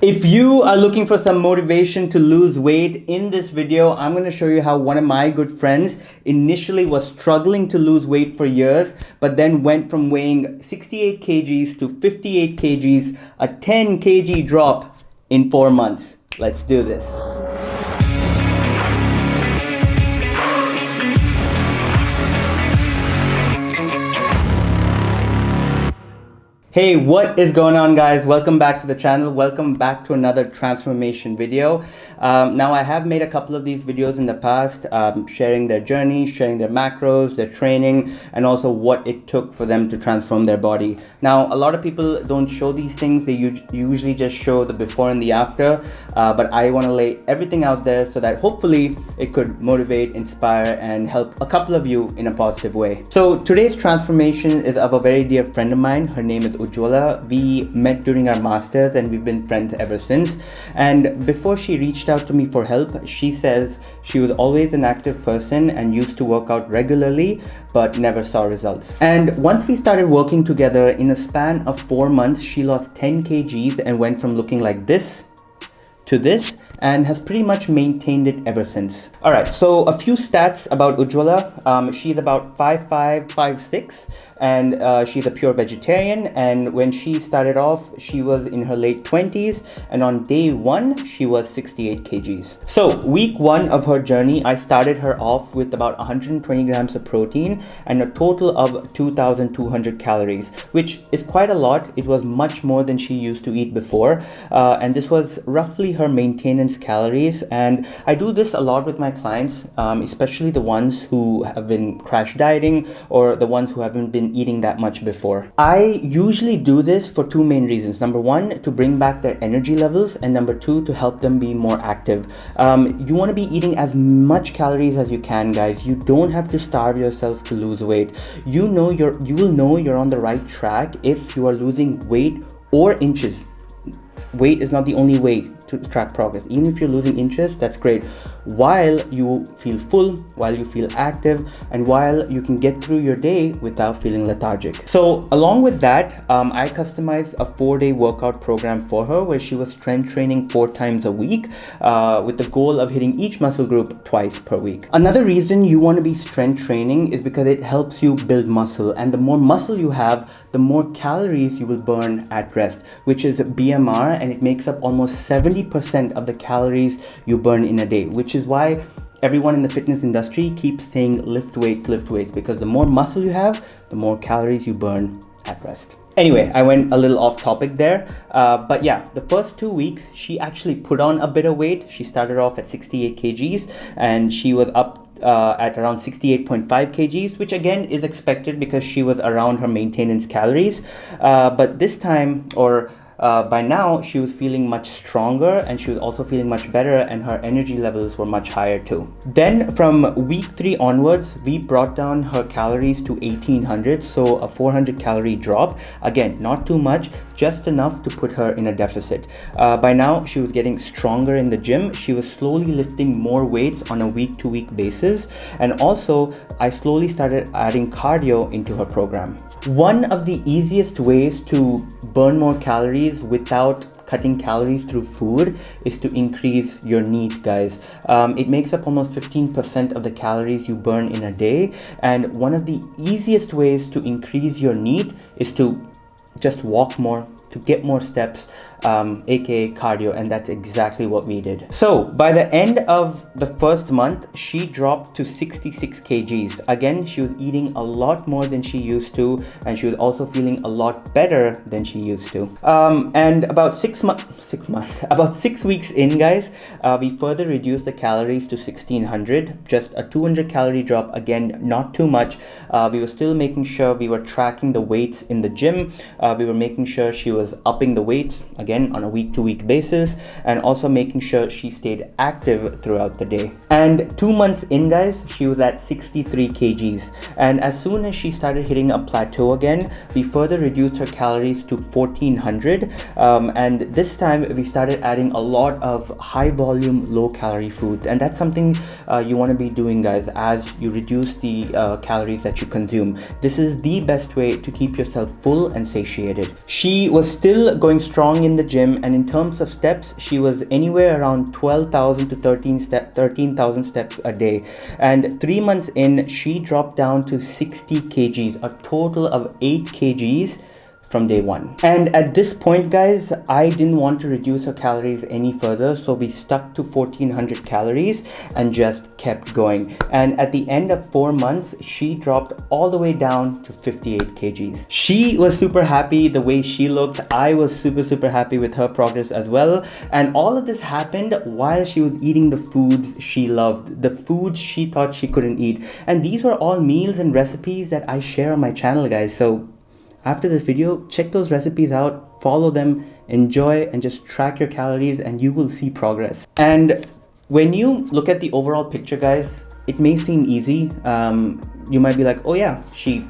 If you are looking for some motivation to lose weight, in this video, I'm going to show you how one of my good friends initially was struggling to lose weight for years, but then went from weighing 68 kgs to 58 kgs, a 10 kg drop in 4 months. Let's do this. Hey, what is going on, guys? Welcome back to the channel. Welcome back to another transformation video. Now, I have made a couple of these videos in the past, sharing their journey, sharing their macros, their training, and also what it took for them to transform their body. Now, a lot of people don't show these things. They usually just show the before and the after, but I want to lay everything out there so that hopefully it could motivate, inspire, and help a couple of you in a positive way. So today's transformation is of a very dear friend of mine. Her name is Ujjwala. We met during our masters and we've been friends ever since. And before she reached out to me for help, she says she was always an active person and used to work out regularly, but never saw results. And once we started working together, in a span of 4 months, she lost 10 kgs and went from looking like this to this, and has pretty much maintained it ever since. All right, so a few stats about Ujjwala. She's about 5'5", 5'6", and she's a pure vegetarian. And when she started off, she was in her late 20s, and on day 1, she was 68 kgs. So week 1 of her journey, I started her off with about 120 grams of protein and a total of 2,200 calories, which is quite a lot. It was much more than she used to eat before, and this was roughly her maintenance calories. And I do this a lot with my clients, especially the ones who have been crash dieting or the ones who haven't been eating that much before. I usually do this for 2 main reasons. Number 1, to bring back their energy levels, and number 2, to help them be more active. You want to be eating as much calories as you can, guys. You don't have to starve yourself to lose weight. You will know you're on the right track if you are losing weight or inches. Weight is not the only way to track progress. Even if you're losing inches, that's great. While you feel full, while you feel active, and while you can get through your day without feeling lethargic. So along with that, I customized a 4-day workout program for her where she was strength training 4 times a week, with the goal of hitting each muscle group twice per week. Another reason you want to be strength training is because it helps you build muscle, and the more muscle you have, the more calories you will burn at rest, which is BMR, and it makes up almost 70% of the calories you burn in a day, which is why everyone in the fitness industry keeps saying lift weights, because the more muscle you have, the more calories you burn at rest. Anyway, I went a little off topic there, but yeah, the first 2 weeks, she actually put on a bit of weight. She started off at 68 kgs and she was up at around 68.5 kgs, which again is expected because she was around her maintenance calories. But this time, by now, she was feeling much stronger and she was also feeling much better, and her energy levels were much higher too. Then from week 3 onwards, we brought down her calories to 1800, so a 400 calorie drop. Again, not too much, just enough to put her in a deficit. By now, she was getting stronger in the gym. She was slowly lifting more weights on a week-to-week basis, and also I slowly started adding cardio into her program. One of the easiest ways to burn more calories without cutting calories through food is to increase your NEAT, guys. It makes up almost 15% of the calories you burn in a day, and one of the easiest ways to increase your NEAT is to just walk more, to get more steps, aka cardio, and that's exactly what we did. So by the end of the first month, she dropped to 66 kgs. Again, she was eating a lot more than she used to, and she was also feeling a lot better than she used to. And about 6 months, about 6 weeks in, guys, we further reduced the calories to 1600, just a 200 calorie drop. Again, not too much. We were still making sure we were tracking the weights in the gym. We were making sure she was upping the weights, again, on a week-to-week basis, and also making sure she stayed active throughout the day. And 2 months in, guys, she was at 63 kgs. And as soon as she started hitting a plateau again, we further reduced her calories to 1400. And this time we started adding a lot of high volume, low calorie foods. And that's something you want to be doing, guys, as you reduce the calories that you consume. This is the best way to keep yourself full and satiated. She was still going strong in in the gym, and in terms of steps, she was anywhere around 12,000 to 13,000 steps a day. And 3 months in, she dropped down to 60 kgs, a total of 8 kgs from day one. And at this point, guys, I didn't want to reduce her calories any further, so we stuck to 1400 calories and just kept going. And at the end of 4 months, she dropped all the way down to 58 kgs. She was super happy the way she looked. I was super happy with her progress as well. And all of this happened while she was eating the foods she loved, the foods she thought she couldn't eat. And these were all meals and recipes that I share on my channel, guys. So after this video, check those recipes out, follow them, enjoy, and just track your calories, and you will see progress. And when you look at the overall picture, guys, it may seem easy. You might be like, oh yeah, she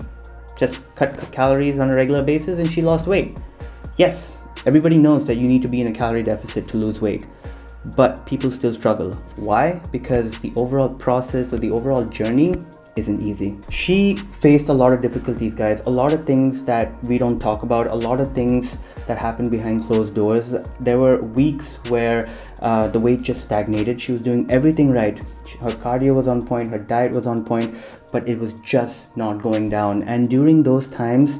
just cut calories on a regular basis and she lost weight. Yes, everybody knows that you need to be in a calorie deficit to lose weight, but people still struggle. Why? Because the overall process or the overall journey isn't easy. She faced a lot of difficulties, guys, a lot of things that we don't talk about, a lot of things that happen behind closed doors. There were weeks where the weight just stagnated. She was doing everything right. Her cardio was on point, her diet was on point, but it was just not going down. And during those times,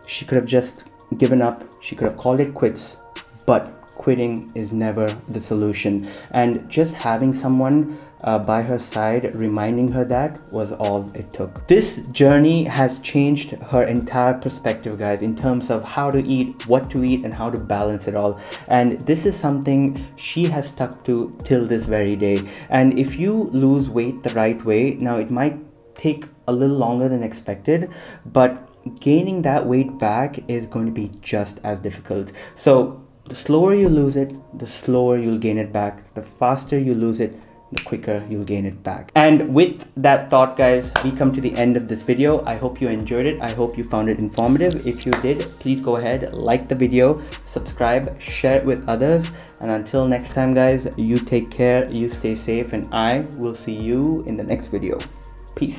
she could have just given up. She could have called it quits, but quitting is never the solution. And just having someone by her side reminding her that was all it took. This journey has changed her entire perspective, guys, in terms of how to eat, what to eat, and how to balance it all. And this is something she has stuck to till this very day. And if you lose weight the right way, now it might take a little longer than expected, but gaining that weight back is going to be just as difficult. So the slower you lose it, the slower you'll gain it back. The faster you lose it, the quicker you'll gain it back. And with that thought, guys, we come to the end of this video. I hope you enjoyed it. I hope you found it informative. If you did, please go ahead, like the video, subscribe, share it with others. And until next time, guys, you take care, you stay safe, and I will see you in the next video. Peace.